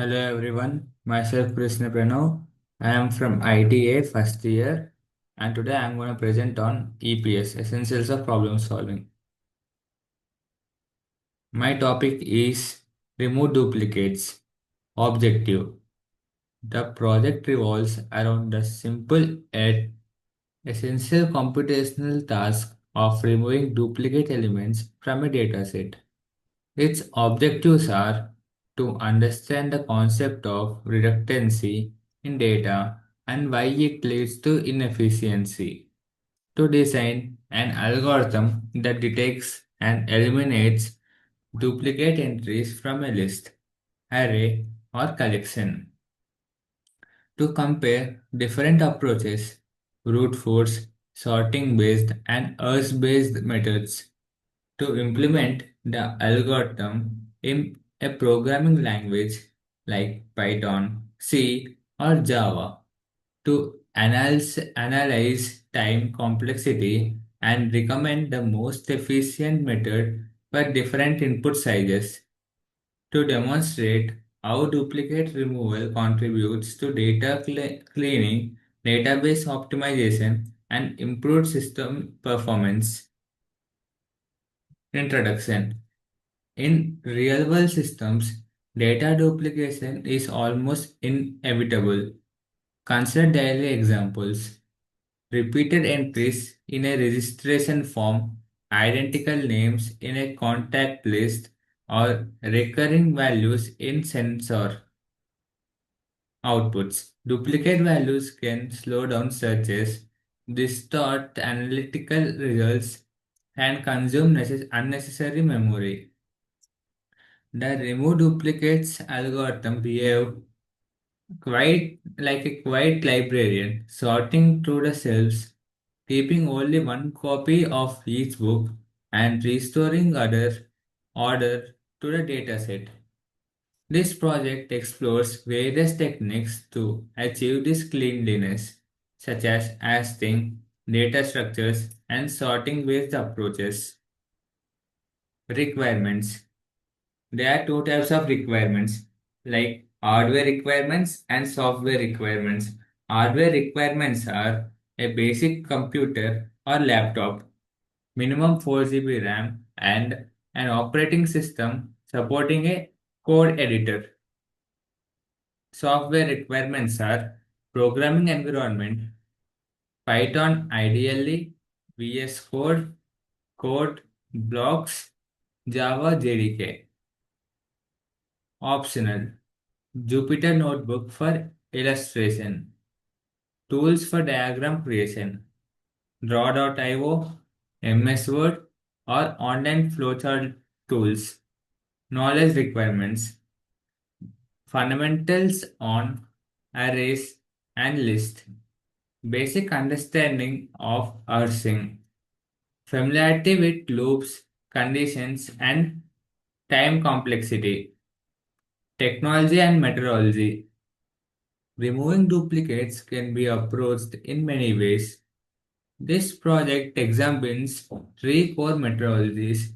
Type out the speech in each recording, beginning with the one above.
Hello everyone, myself Krishna Pranav. I am from ITA first year and today I am going to present on EPS, Essentials of Problem Solving. My topic is Remove Duplicates. Objective. The project revolves around the simple yet essential computational task of removing duplicate elements from a dataset. Its objectives are to understand the concept of redundancy in data and why it leads to inefficiency, to design an algorithm that detects and eliminates duplicate entries from a list, array, or collection, to compare different approaches, brute force, sorting based, and Earth based methods to implement the algorithm in a programming language like Python, C, or Java to analyze time complexity and recommend the most efficient method for different input sizes to demonstrate how duplicate removal contributes to data cleaning, database optimization, and improved system performance. Introduction. In real world systems, data duplication is almost inevitable. Consider daily examples. Repeated entries in a registration form, identical names in a contact list, or recurring values in sensor outputs. Duplicate values can slow down searches, distort analytical results, and consume unnecessary memory. The remove duplicates algorithm behave quite like a quiet librarian, sorting through the shelves, keeping only one copy of each book, and restoring order to the dataset. This project explores various techniques to achieve this cleanliness, such as hasting, data structures, and sorting based approaches. Requirements. There are two types of requirements like hardware requirements and software requirements. Hardware requirements are a basic computer or laptop, minimum 4 GB RAM, and an operating system supporting a code editor. Software requirements are programming environment, Python ideally, VS Code, blocks, Java JDK. Optional Jupyter Notebook for illustration, tools for diagram creation, Draw.io, MS Word, or online flowchart tools. Knowledge requirements, fundamentals on arrays and lists, basic understanding of parsing, familiarity with loops, conditions, and time complexity, technology and methodology. Removing duplicates can be approached in many ways. This project examines three core methodologies.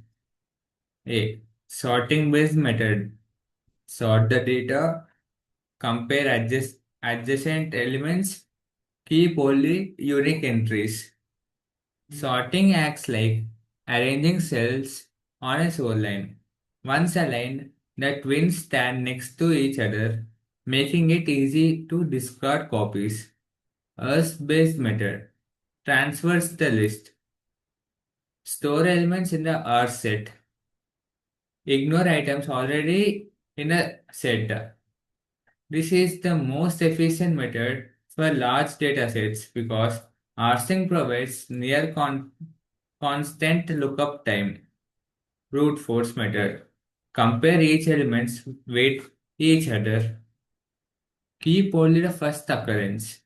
A. Sorting based method. Sort the data, compare adjacent elements, keep only unique entries. Sorting acts like arranging cells on a row line. Once aligned, the twins stand next to each other, making it easy to discard copies. Earth-based method transfers the list. Store elements in the R set. Ignore items already in a set. This is the most efficient method for large datasets because parsing provides constant lookup time. Brute force method. Compare each elements with each other. Keep only the first occurrence.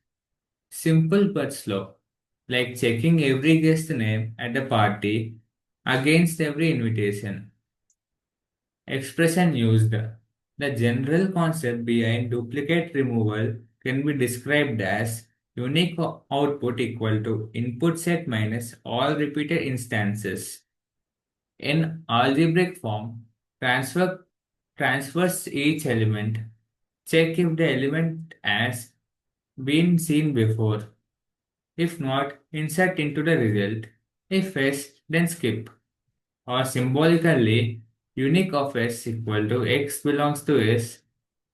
Simple but slow. Like checking every guest name at the party against every invitation. Expression used. The general concept behind duplicate removal can be described as unique output equal to input set minus all repeated instances. In algebraic form, transfers each element. Check if the element has been seen before. If not, insert into the result. If yes, then skip. Or symbolically, unique of S equal to X belongs to S,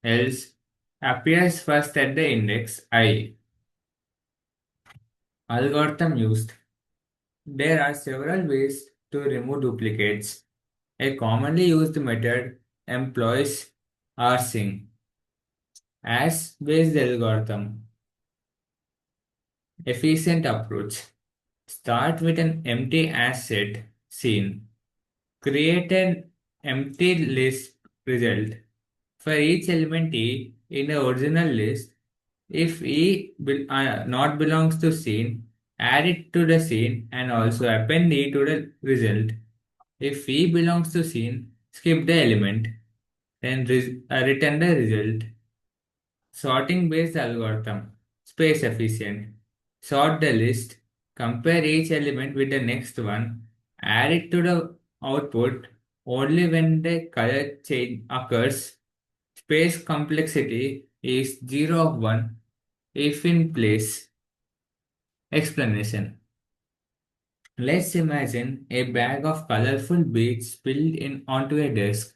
else appears first at the index I. Algorithm used. There are several ways to remove duplicates. A commonly used method employs arsing as based algorithm. Efficient approach. Start with an empty asset scene. Create an empty list result for each element E in the original list. If not belongs to scene, add it to the scene and also append E to the result. If E belongs to scene, skip the element, then return the result. Sorting based algorithm. Space efficient. Sort the list, compare each element with the next one, add it to the output only when the color change occurs. Space complexity is 0 of 1 if in place. Explanation. Let's imagine a bag of colorful beads spilled in onto a desk.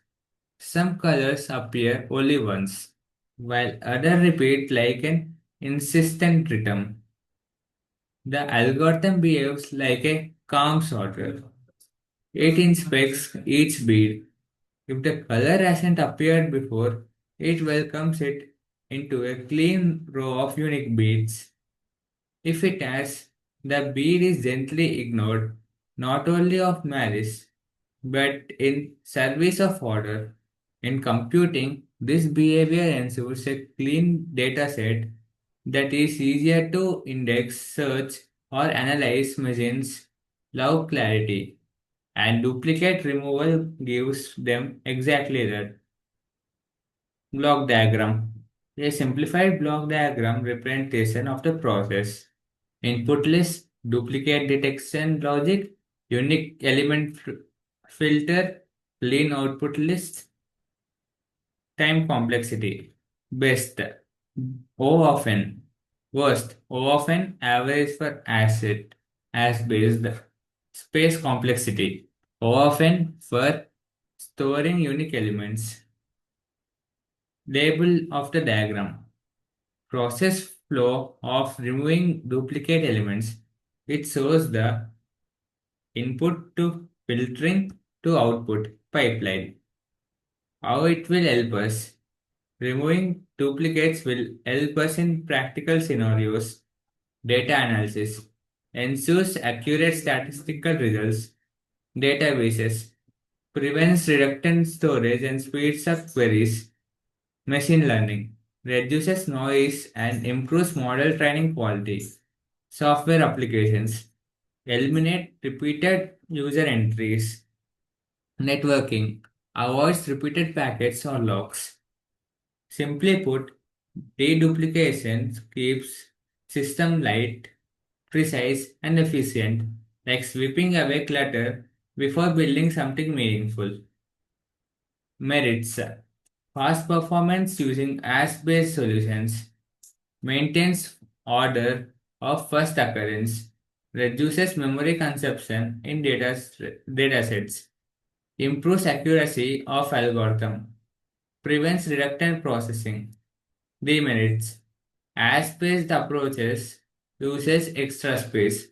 Some colors appear only once, while others repeat like an insistent rhythm. The algorithm behaves like a calm sorter. It inspects each bead. If the color hasn't appeared before, it welcomes it into a clean row of unique beads. If it has, the bead is gently ignored, not only of malice, but in service of order. In computing, this behavior ensures a clean dataset that is easier to index, search, or analyze. Machines love clarity, and duplicate removal gives them exactly that. Block diagram. A simplified block diagram representation of the process. Input list, duplicate detection logic, unique element filter, clean output list, time complexity. Best. O often. Worst. O often. Average for asset. As based. Space complexity. O often for storing unique elements. Label of the diagram. Process flow of removing duplicate elements. It shows the input to filtering to output pipeline. How it will help us? Removing duplicates will help us in practical scenarios, data analysis, ensures accurate statistical results, databases, prevents redundant storage and speeds up queries, machine learning, reduces noise and improves model training quality, software applications, eliminate repeated user entries, networking, avoids repeated packets or logs. Simply put, deduplication keeps system light, precise, and efficient, like sweeping away clutter before building something meaningful. Merits: fast performance using AS-based solutions, maintains order of first occurrence, reduces memory consumption in datasets, improves accuracy of algorithm, prevents redundant processing. Demerits: as-based approaches uses extra space.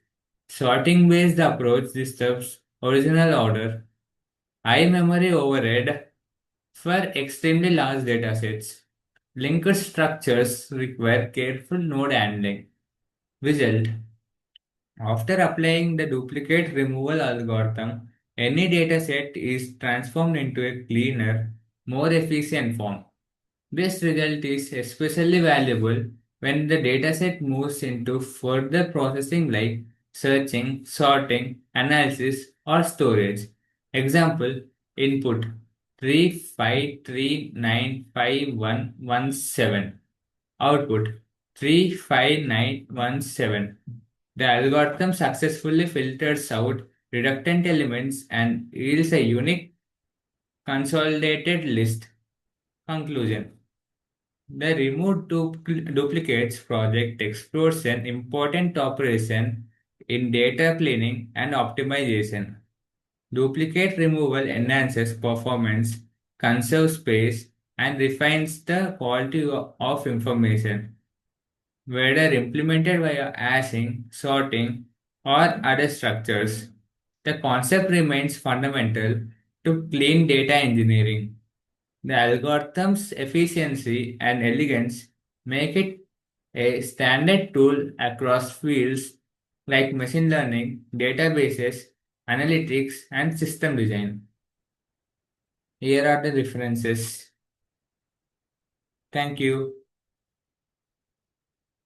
Sorting-based approach disturbs original order. High memory overhead for extremely large datasets. Linked structures require careful node handling. Result: after applying the duplicate removal algorithm, any dataset is transformed into a cleaner, more efficient form. This result is especially valuable when the dataset moves into further processing like searching, sorting, analysis, or storage. Example: input 35395117. Output 35917. The algorithm successfully filters out redundant elements and yields a unique consolidated list. Conclusion: The Remove Duplicates project explores an important operation in data cleaning and optimization. Duplicate removal enhances performance, conserves space, and refines the quality of information, whether implemented via hashing, sorting, or other structures. The concept remains fundamental to clean data engineering. The algorithm's efficiency and elegance make it a standard tool across fields like machine learning, databases, analytics, and system design. Here are the references. Thank you.